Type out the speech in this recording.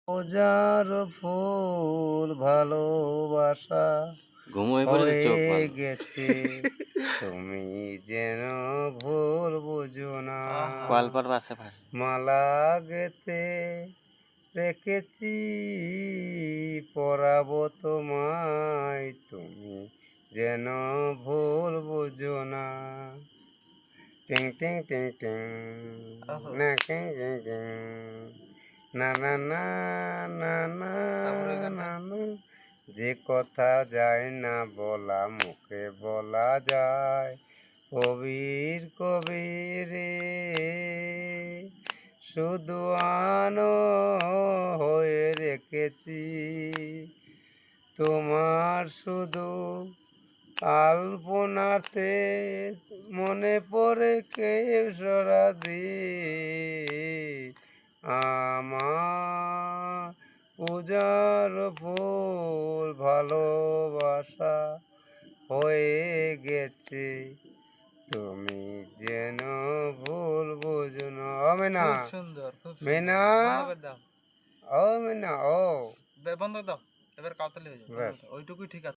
রোজার ফুল ভালোবাসা হয়ে গেছে, তুমি যেন ভুল বুঝো না। মালা গেতে রেখেছি পরাবো তোমায়, তুমি যেন ভুল বুঝো না। টিং টিং টিং টিং না টিং টিং টিং না না না না না না না। যে কথা যায় না বলা মুখে বলা যায়, কবির কবির রে শুধু আনো হয়ে রেখেছি তোমার শুধু আলপনাতে, মনে পড়ে কেউ সরা দিয়ে আমার পূজার ফুল ভালোবাসা হয়ে গেছে, তুমি যেন ভুল বুঝো না। ও মেনা, মেনা, ও মেনা, ও বন্ধ দাও, এবার কাউতালি হয়ে যাবে, ওইটুকুই ঠিক আছে।